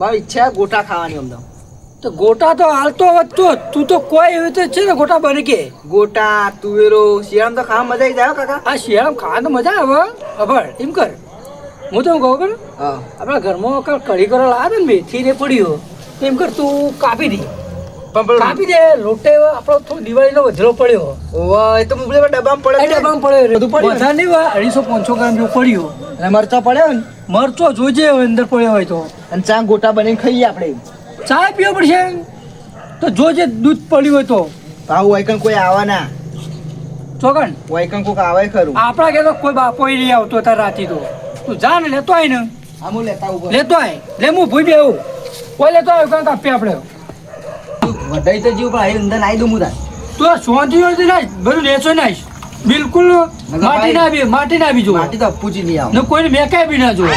મારી ઈચ્છા ગોટા ખાવાની અમને. તો ગોટા તો હાલતો વધતો તું તો કોઈ એવી તો છે ને ગોટા બને કે ગોટા તુવેરો શિયાળામાં તો ખાવા મજા આવી જાય હો કાકા. આ શિયાળામાં ખાવા તો મજા આવે ખબર એમ કર હું તો કહું કર હા આપણા ઘરમાં કઢી કરો લાવે ને મેથી ને પડ્યો એમ કર તું કાપી દે કાપી દે લોટે આપણો થોડો દિવાળીનો વધેલો પડ્યો ઓવા એ તો મુગલે ડબ્બામાં પડે છે. ડબ્બામાં પડ્યો બધું પડ્યું. બધા નહીં 250 ગ્રામ જેવો પડ્યો અને મરચા પડ્યા ને મરચો જોજે અંદર પડ્યો હોય તો અને ચા ગોટા બનાવીને ખાઈએ આપણે. ચા પીવો પડશે તો જોજે દૂધ પડ્યું હોય તો ભાવ વાયકણ કોઈ આવવાના ચોકન વાયકણ કોઈક આવે ખરું. આપણા કે તો કોઈ બાપો નહીં આવતો તાર રાતી તો તું જા ને લેતો આય ને હા હું લેતા આવું. લેતો આય લે હું ભૂઈ બેવું કોઈ લેતો આવ્યો કાંક આપીએ આપણે વધારી તો જીવ પણ અહીં અંદર નાઈ દઉં હું તાર. તું આ સોંધી હોય નાખ બધું લેચો નાખ બિલકુલ માટી ના બી જો માટી તો અપ્પુજી નહીં આવે. ને કોઈને મેકાય બી ના જુઓ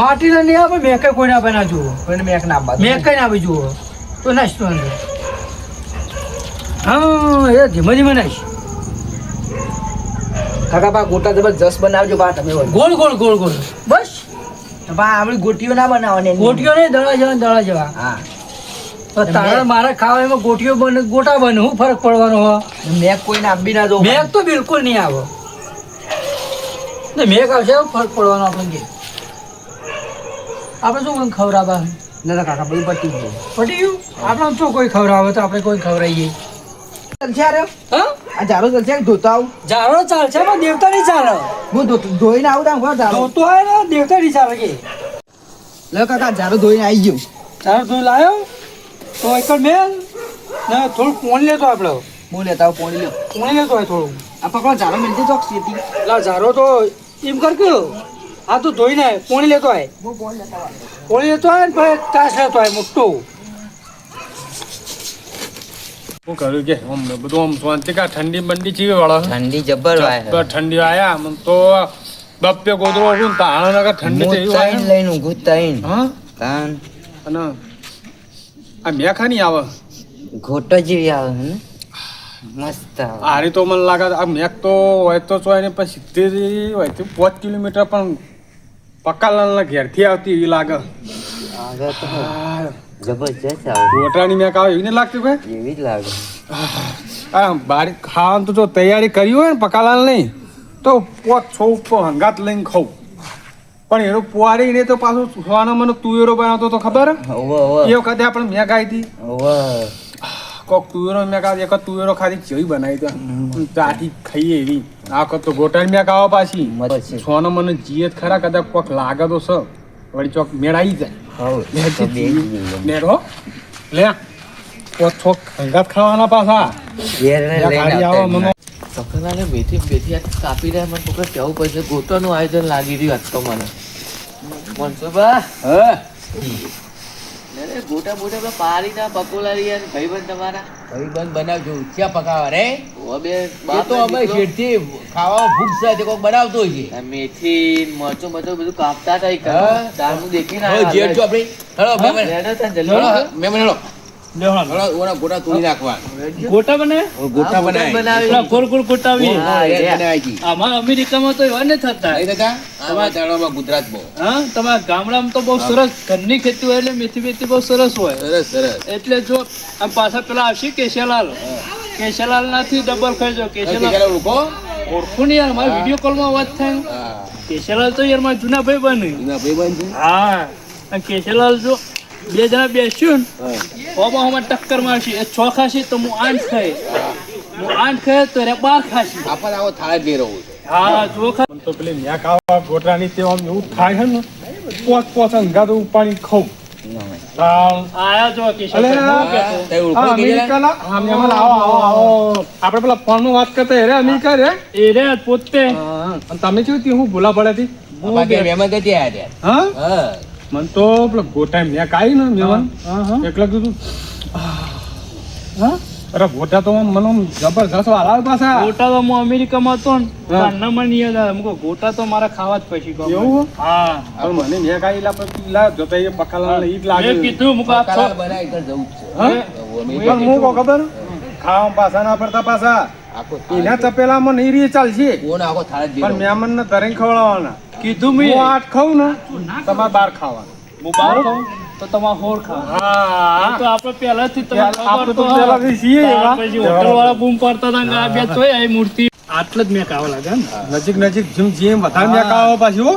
માટી ના નહીં આવે મેકાય કોઈ ના બના જુઓ કોઈને મેક ના આપવા દો. મેકાય ના બી જુઓ તો નાખ તો અંદર હા એ ધીમે ધીમે નાખ કાકા બા ગોટા જબરજસ્ત બનાવજો બા તમે હોય. ગોળ ગોળ ગોળ ગોળ બસ તો બા આપણી ગોટીઓ ના બનાવવાની એની. ગોટીઓ નહીં દળા જેવા હા તો તારે મારે ખાવા એમાં ગોટીઓ બને ગોટા બને શું ફરક પડવાનો હો મેક કોઈને આપી ના દો. મેઘ તો બિલકુલ નહીં આવે ને મેઘ આવશે એવો ફરક પડવાનો આપણે કે આપણે શું ખવડાવવા ના કાકા બધું પતી ગયું. પટી ગયું આપણે શું કોઈ ખવડાવે તો આપણે કોઈ ખવડાવીએ ચાલશે આ રહ્યો? હા આ ઝાડો ચાલશે કે ધોતા આવું? ઝાડો ચાલશે પણ દેવતા નહીં ચાલે હું ધોઈને આવું તાર ઘર ઝાડો. ધોતો હોય ને દેવતા નહીં ચાલે કે લે કાકા ઝાડો ધોઈને આવી ગયું. ઝાડો ધોઈ લાવ્યો તો એક મેલ ને થોડું પોણી લેતો આપણે હું લેતા આવું પોણી લ્યો. પોણી લેતો હોય થોડું આ પકડો ઝાડો મિલતી ચોક સીધી. એટલે ઝાડો તો એમ કર કે આ તો ધોઈને પોણી લેતો હોય હું પોણી લેતા આવું. પોણી લેતો હોય ને પછી તાસ લેતો હોય મોટો શું કર્યું કે આમ બધું આમ શાંતિ કા ઠંડી બંડી ચીવી વાળો ઠંડી જબર વાય ઠંડી આયા મને તો બપ્પે ગોદરો હતું ને તાણ નકર ઠંડી થઈ મુતાઈન લઈને ઊંઘું તાઈન હા તાન અને આ મેખા નહીં આવે ઘોટો જેવી આવે ને મસ્ત આવે આરી તો મને લાગે આ મેક તો હોય તો ચોય ને પછી 70 હોય તો 5 કિલોમીટર પણ પક્કાલાલના ઘેરથી આવતી એવી લાગે આગળ તો જબરજસ્ત આવે ગોટાની મેક આવે એવી નહીં લાગતી ભાઈ એવી જ લાગે આ બારી ખાવાનું તો જો તૈયારી કરી હોય ને પકાલાલ નહીં તો 5-6 ઉપર હંગાત લઈને ખાઉં પણ એનો પુવારી ને તો પાછું સોનો મને તુવેરો બનાવતો તો ખબર ઓવો એ વખતે આપણે મેક આવી હતી ઓવો કોક તુવેરો મેક આવી એક તુવેરો ખાધી જેવી બનાવી તો ચાટી ખાઈએ એવી આ વખત તો ગોટાની મેક આવે પાછી મસ્ત સોનો મને જીએ ખરા કદાચ કોક લાગે તો સ વળી ચોક મેળ આવી જાય હવ તો બે નેરો લે 5-6 હંગાત ખાવાના પાછા ઘેર ને ગાડી લઈને આવે આવતા મને સકરાને બેથી આ કાપી રહ્યા મને પકડ કેવું પડશે ગોટાનું આયોજન લાગી રહ્યું આજ તો મને મનસુબા ગોટા બોટા પેલા પારીના પકોલા રહ્યા ને ભાઈબંધ તમારા ભાઈબંધ બનાવજો ઉચ્ચા પકાવા રે ઓ બે એ તો અમે શેઠથી ખાવા ભૂખ છે તે કોક બનાવતો હોય છે મેથી મરચું બધું કાપતા હતા હા. દાળ હું દેખીને હવે જેઠ જો આપણી હેલો મહેમાન હેડો તાન જલ્દી. હેલો મહેમાન હેલો હેલો ઓના ગોટા તોડી નાખવા ગોટા બને ઓ ગોટા બનાવી ગોળ ગોળ ગોટા આવી હા એ બનાવી છી અમારા અમેરિકામાં તો એવા નહીં થતા નહીં દાદા તમારા તાળામાં ગુજરાતમાં હા તમારા ગામડામાં તો બહુ સરસ ઘરની ખેતી હોય એટલે મેથી બેથી બહુ સરસ હોય સરસ સરસ એટલે જો આમ પાછા પેલા આવશે કેશલાલ નાથી ડબલ ખાઈજો કેશલાલ લોકો ઓળખું નહીં યાર મારા વિડીયો કોલમાં વાત થાય હા કેશલાલ તો યાર મારા જૂના ભાઈ બને એના ભાઈબંધ છે હા અને કેશલાલ જો બે જણા બેસ્યું હા ને હોમાં ટક્કર મારશે એ 6 ખાશે તો હું 8 ખાય હું 8 ખાય તો રે 12 ખાશે આપણને આવો થાળે જ લઈ રહ્યો છે હા જો ખા મને તો પેલી મેક આવા ગોટાની તે આમ એવું થાય છે ને પોચ હંગાત ઉપાડી ખાઉં આયા જો અલે કેશલાલ તે ઓળખો કે અમેરિકાના હા મહેમાન આવો આપણે પેલા ફોનમાં વાત કરતા રે અમેરિકા રે એ રે પોતે અને તમે શું હતી હું ભૂલા પડે હતી બાકી મહેમાન કઈ આયા હા હા મને તો પેલો ગોટા મેક આવી ને મહેમાન એટલે કીધું અરે ગોટા તો આમ મને આમ જબરજસ્ત વાળા પાછા ગોટા તો હું અમેરિકામાં હતો ને તારના મને યાદ આવે મુકો ગોટા તો મારા ખાવા જ પછી ગયો એવું? હા પણ મને મેક આવી લા પછી લા જોતા એ પકાલા ઈ જ લાગે મેં કીધું મુકો આ પકાલા બનાવી તો જવું જ છે હા? પણ હું કહું ખબર ખાવા પાછા ના પડતા પાછા આખો એના તપેલામાં નહીં રહી ચાલશે કોણ આખો થાળે જ લઈ પણ રહ્યો મહેમાન ને ધરીને ખવડાવવાના કીધું હું મેં 8 ખાઉં ને તમારે 12 ખાવાના હું બહાર કહું તો તમારે હોર ખા હા તો આપણે પહેલાથી જ તમને આપણે ખબર તો તો પહેલાથી છીએ એવા. પછી હોટલવાળા બૂમ પાડતા હતા કે આ બે તોય આ મૂર્તિ આટલે જ મેં કાવા લાગે ને નજીક નજીક જેમ વધારે મેકાવો પાછું હો.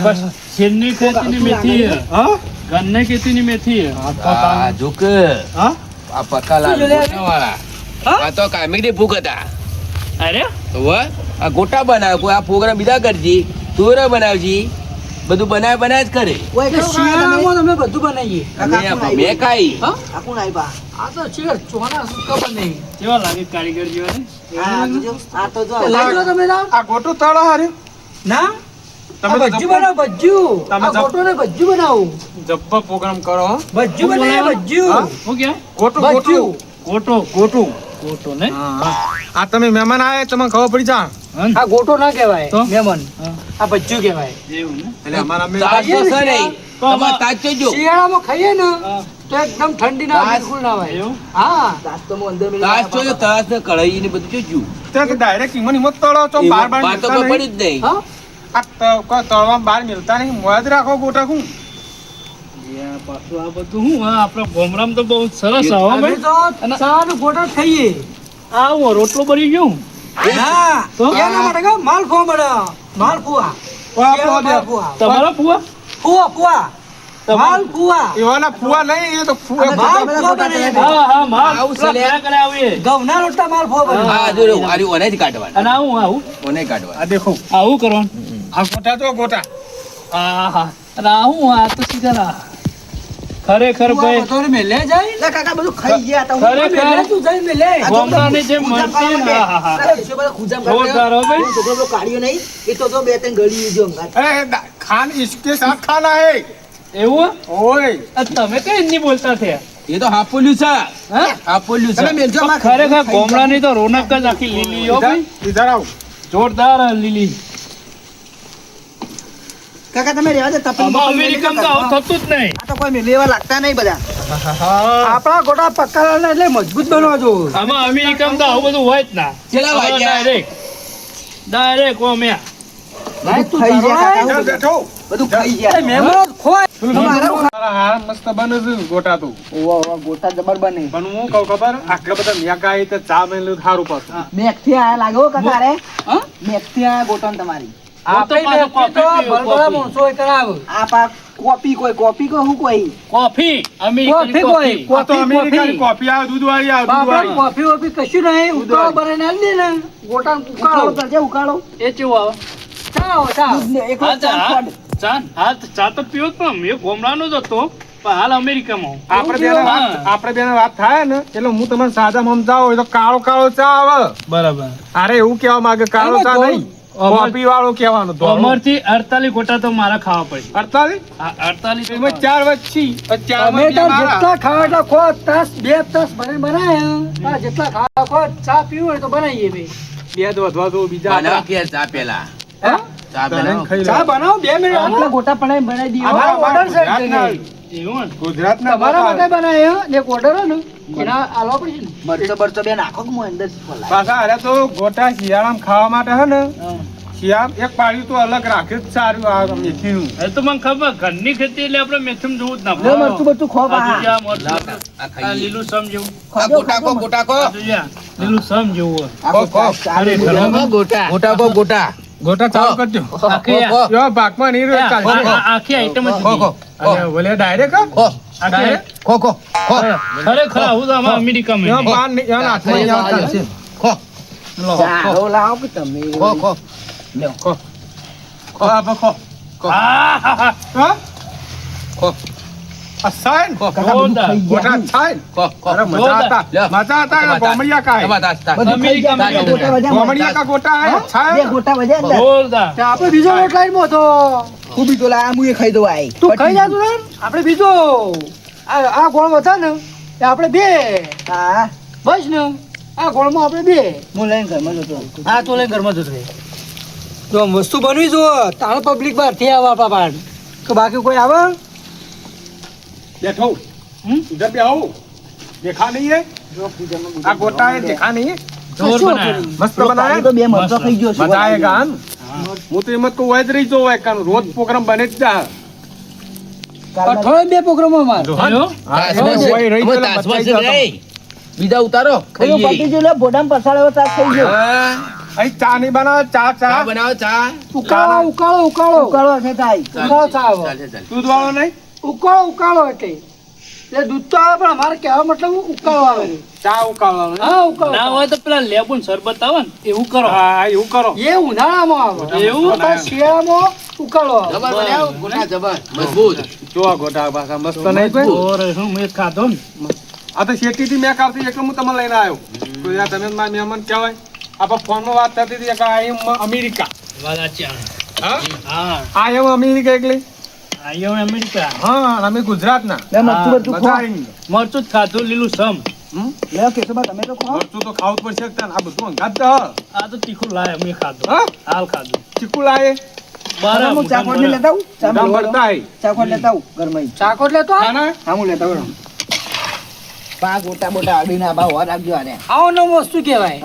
બસ છેલ્લી ખેતીની મેથી છે. હા ગન્ને ખેતીની મેથી છે. આ જોક હા આ પકાલાલ ગોટાવાળા આ તો કામિકડી ભૂખ હતા અરે હવે આ ગોટા બનાવ કોઈ આ પ્રોગ્રામ બીજા કરજી તુરે બનાવજી બધું બનાવ જ કરે શિયાળામાં અમે બધું બનાવીએ મેં ખાઈ હા આ તો શિયાળ ચોના સુકા બનાવી કેવા લાગે કારીગર જેવા ને? લાવી લો તમે ના આ ગોટું તળો હાર્યું ના તમે આ ભજ્જુ બનાવો ભજ્જુ તમે આ ગોટો ને ભજ્જુ બનાવો જબ્બર પ્રોગ્રામ કરો હો. ભજ્જુ બનાવે ભજ્જુ હા? હું કે ગોટું ભજ્જુ ગોટું ગોટો ગોટો ને આ તમે મહેમાન આયા તમને ખબર પડી જા હં? આ ગોટો ના કહેવાય તો? મેમન હા. આ ભજ્જુ કહેવાય એવું ને એટલે અમારા મેં તાજ તો છે નહીં તમારે તાજ છે જો શિયાળામાં ખાઈએ ને હા. તો એકદમ ઠંડી ના તાજ. બિલકુલ ના હોય એવું? હા તાજ તો જો તાજ ને કઢાઈ ને બધું જોયું ત્યાં તો ડાયરેક્ટ ઈમન ઈમત તળો છો બાર બાર બાર તો મિલતા કોઈ નહીં. પડી જ નહીં હા આ કોઈ તળવામાં બાર મિલતા નહીં મોજ રાખો ગોટા હું યા, પાછું આ બધું હું હા આપણા ગોમરામ તો બહુ સરસ આવો અમે ભાઈ તો ચા નો ગોટો જ ખાઈએ આ હું રોટલો બની ગયો ના તો? એના માટે કહો માલપુઆ બને માલપુઆ માલપુઆ દે. માલપુઆ તમારા ફુવા પુઆ પુઆ તમારા- માલપુઆ એવાના ફુવા નહીં એ તો ફુવા માલપુઆ બને હા હા માલ આવું પેલા છે લે. પેલા કરે આવીએ ઘઉંના રોટલા માલપુઆ બને હા જો આરી ઓને જ કાઢવાનું અને આવું ઓને કાઢવાનું આ દેખો આવું કરવાનું આ ગોટા તો ગોટા હા હા અને આવું આ તો સીધા ના ખરેખર ભાઈ તો મેલે જાય લે કાકા બધું ખાઈ ગયા ખરેખર તું જઈ મેલે ગોમરાની જે મળતી ને હા હા હા જોરદાર હો ભાઈ અરે ખાન इसके साथ खाना है એવું ઓય આ તમે કઈ નહીં બોલતા થયા એ તો હાપોલ્યું છે હા હાપોલ્યું છે પણ ખરેખર ગોમડાની તો રોનક જ આખી લીલી હો ભાઈ ઇધર આવો જોરદાર લીલી કાકા તમે રહેવા દે આમાં અમેરિકામાં તો આવું થતું જ નહીં આ તો કોઈ મેલેવા લાગતા નહીં બધા આપણા ગોટા પક્કા એટલે મજબૂત બનવા જો આમાં અમેરિકામાં તો આવું બધું હોય જ ના ચલા વાગ્યા ડાયરેક્ટ ઓમ્યા બધું ખાઈ ગયા કાકા ત્યાં બેઠો બધું ખાઈ ગયા મહેમાનો ખોય મારા હારા મસ્ત બને છે ગોટા તો ગોટા જબર બને પણ હું કહું ખબર આટલા બધા મેકા આવી તો ચા મેલું સારું પાછું મેક થી આયા લાગો કાકા રે મેક થી આયા ગોટન તમારી આપણે બળબળા માણસો એ કરાવે આ પા કોપી કોઈ હું કોઈ કોફી અમેરિકન કોફી કોઈ આ તો અમેરિકાની કોફી આવે દૂધવાળી આવે બાપરા દૂધવાળી કોફી વોફી કશું નહીં ઉકાળો બનાવીને આલી દે ને ગોટા ઉકાળો ઉકાળો કરજે ઉકાળો એ કેવું આવે ચાલો ચાલો દૂધને એકલો હા, ચા હા. ખોડ. ચા ચા તો પીવો જ પણ એ ગોમડાનો જ હતો પણ હાલ અમેરિકામાં આપણે બેને વાત થાય ને એટલે હું તમને સાદા સમજાવું એ તો કાળો કાળો ચા આવે બરાબર અરે એવું કેવા માંગે કાળો ચા નહીં કોફી વાળો કહેવાનું તો અમરથી 48 ગોટા તો મારા ખાવા પડે 48 48 એમાં ચાર વચ્ચી તમે ચારમાં તો જેટલા ખાવા એટલા ખો તાસ બે તાસ ભરીને બનાયા જેટલા ખાવા ખો ચા પીવું હોય તો બનાવીએ ભાઈ બે જ વધવા દો બીજા બનાવ કે ચા પેલા હા? ચા તને બનાવ ખાઈ ચા લો. બનાવો 2 મિનિટ આટલા ગોટા પણ બનાવી દઈએ અમારો order છે ગુજરાતના- એવું ને? ગુજરાતના તમારા માટે બાપા. બનાવ્યો એક ઓર્ડર હે ને એના આલવા પડશે ને મરચો બરચો બે નાખો કે હું અંદર ખોલાય. પાછા અરે તો ગોટા શિયાળામાં ખાવા માટે હે ને શિયાળ એક પાડ્યું તો અલગ રાખે જ સારું આ મેથીનું એ તો મને ખબર ઘરની ખેતી એટલે આપણે મેથમ જોવું જ ના લે મરચું બરચું ખો આ બા. જોજે આ મરચું. લાવ, આ ખાઈએ. આ લીલું સમ જેવું આ ગોટા કો ગોટા કો આ જોજે આ લીલું સમ જેવું હોય. આખો ખો. ચાલી ખરેખર. ગોટા. ગોટા ગોટા કો ગોટા ગોટા ચાલુ કરજો આખી ખો, યો ભાગમાં નહીં રહ્યો ચાલશે. આખી આઈટમ જ ખો ખો દીધી. અરે ઓલે ડાયરેક્ટ ખો આખી ખો ખો ખો ખરેખર આવું તો આમાં અમેરિકામાં યો નહીં. પાન નહીં, યો હાથમાં નહીં આવતા છે. ખો લો, ચાલો લાવો કે તમે ખો ખો ખો. ખો, આપો, ખો. હા, હા, હા. હા? ખો આ સાઈન? કાકા બધું જોરદાર. ખાઈ ગોટા ગયા. સાઈન? ખો ખો અરે મજા હતા લ્યો. મજા હતા ને ગોમડિયા કાય તમારા તાસ, તાસ. બધું ખાઈ ગયા. અમેરિકામાં ગોટા વજ્યા ગોમડિયા કા ગોટા હે બે છાય ગોટા વજ્યા અંદર. જોરદાર. તે આપણે બીજો રોટ લાઈનમાં હતો હું બી તો લાયા, હું એ ખાઈ દઉં આઈ. તું ખાઈ જા તું ને આપણે બીજો આ ગોળ હતા ને તે આપણે બે હા બસ ને આ ગોળમાં આપણે બે હું લઈને ઘરમાં જતો રહું. હા તો લઈને ઘરમાં જતો રહે તો આમ વસ્તુ બનવી જો તારે પબ્લિક બહાર થી આવવા પાપાડ કે બાકી કોઈ આવે બેઠો इधर भी आओ देखा नहीं है आ गोटा है देखा नहीं है જોર શું બનાયા. કરી? मस्त પેલો बनाया કાળી તો બે મરચો ખાઈ ગયો છે. मजा आएगा हम હું તો એમ જ કહું હોય જ રહી જો હોય કારણ રોજ પ્રોગ્રામ બને જ જા અઠવાડિયે 2 પ્રોગ્રામો અમાર હેલો? બીજા ઉતારો ખાઈએ. હા. અહીં ચા નહીં બનાવે ચા ચા ચા બનાવો ચા. ઉકાળો છે તાઈ ઉકાળો ચા આવે. ચાલશે, ચાલશે. દૂધ વાળો નહીં ઉકાળો એટલે દૂધ તો આવે પણ અમારે કહેવા મતલબ ઉકાળો આવે છે. ચા ઉકાળવાનો નહીં? હા ઉકાળો ના હોય તો પેલા લેબુન શરબત આવે ને એવું કરો. હા એવું કરો એ ઉનાળામાં આવે એવું? અત્યારે શિયાળામાં ઉકાળો આવે. જબર બનાવો, ગોટા જબર મજબૂત. જો આ ગોટા પાછા મસ્ત નહીં કોઈ ઓરે શું મેં ખાધો ને. આ તો શેતીથી મેં કાઢતી એટલે હું તમને લઈને આવ્યો તો યાર તમે મારા મહેમાન કહેવાય આપણે ફોનમાં વાત થતી હતી કે આઈ એમ અમેરિકા વાલા ચાણ. હા હા આઈ એમ અમેરિકા એટલે આયો અમેરિકા. હા અને અમે ગુજરાતના બધા આઈને. મરચું જ ખાધું લીલું સમ. મરચું તો ખાવું જ પડશે તાન. આ બધું અંગાત તો હ. આ તો તીખું લાય મેં ખાધું. હા હાલ ખાધું. ચીકુ લાયે બરાબર ગામ ભરતા આઈ. ચાકોટ લેતો આવ. ના આવો નવો વસ્તુ કહેવાય.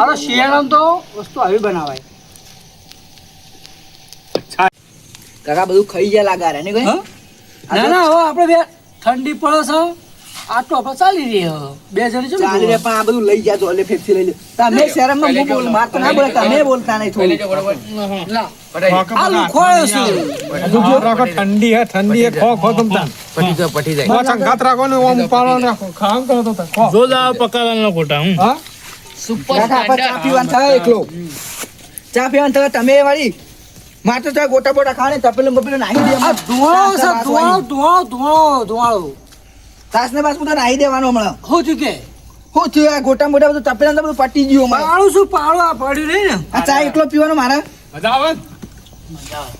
અરે શિયાળામાં તો વસ્તુ આવી બનાવાય. કાકા બધું ખાઈ ગયા લાગારે ને કોઈ હા? ના ના હવે આપણે બે ઠંડી પડે છે આટલો આપણે ચાલી રહીએ હવે. 2 જણ છે ને ચાલી રે પણ આ બધું લઈ જાજો એટલે ફેફસી લઈ લે તમે શરમમાં હું બોલ માર તો ના બોલે તમે બોલતા નહીં ખાઈ લેજો થોડું બરોબર. લા, પટાઈ. આ લુખોયો છે. રાખો ઠંડી હે ખો ખો તમતા પટી જાય, પટી જાય. બહુ સંગાત રાખો ને ઓમ પાડો ને ખામ કરો તો ખો જો જાવ પકાવાના ગોટા હું. હા સુપર કાકા આપણે ચા સ્ટાન્ડર્ડ. પીવાનું થાય એકલો ચા પીવાનું થાય તમે વાળી માર તો ચા ગોટા બોટા ખાણે તપેલું બપેલું નાહી દે આ ધુવાળો સાસ ને બાસ તો નાહી દેવાનું હમણાં હું થયું કે હું થયું આ ગોટા મોટા બધું તપેલા બધું પટી ગયું અમારે પાડું શું પાડું આ પડ્યું નહીં ને આ ચા એકલો પીવાનો મારે મજા આવે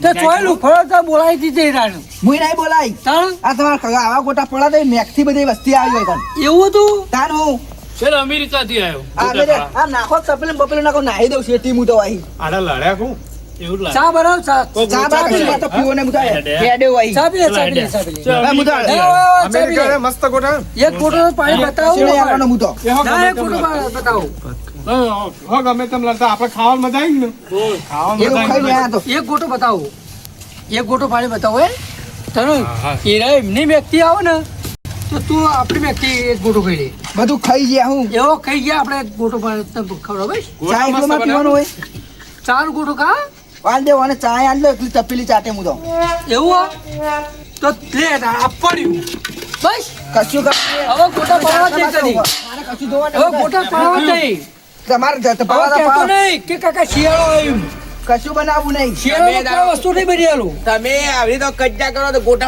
તે ચોય લુખોયો તો બોલાવી દીધી રાણું. મુઈ નહીં બોલાય તાણ આ તમારા આવા ગોટા પડા તો મેક થી બધી વસ્તી આવી હોય તાન એવું હતું તાન હું છેલ્લે અમેરિકાથી આવ્યો. આ મેરે આ નાખો તપેલું બપેલું નાખો નાહી દઉં શેઠી હું તો આઈ આડા લડ્યા કું એવું જ લાગે. ચા બનાવ ચા ચા બા પી તો પીવો ને મુતા કેડે આઈ ચા પી લે, ચા પી લે, ચા પી લે. આ મુતા ચા પી અમેરિકા લે. રે મસ્ત ગોટા એક ફોટો પાણી બતાવો સીણે આવવાનો મુતો ના એક ફોટો બતાવો હો ગમે તેમ લડતા આપણે ખાવાનું મજા આવી ને ખાવાનું એવું ખાઈ મજા ગયા તો એક ગોટો બતાવો એક ગોટો પાણી બતાવો હે તને એરા એમની વ્યક્તિ આવે ને તો તું આપણી વ્યક્તિ એક ગોટો ખાઈ લે બધું ખાઈ ગયા હું એવો ખાઈ ગયા આપણે એક ગોટો પાણી તને ખવડાવે ચા એકલો માં પીવાનું હોય ચાર ગોટો ખા વાલ દેવો અને ચા આલ લો એકલી તપેલી ચાટે મુતો એવું હો? તો લે આ પડ્યું બસ કશું હવે ગોટા પાડવા જ નહીં તને. મારે કશું જોવા હવે ગોટા પાડવા જ નહીં તમારે હવે કહેતો નહીં કે કાકા શિયાળો આવ્યું કશું બનાવવું નહીં શિયાળો કોઈ વસ્તુ નહીં બની આલું તમે આવી રીતે કજ્જા કરો તો ગોટા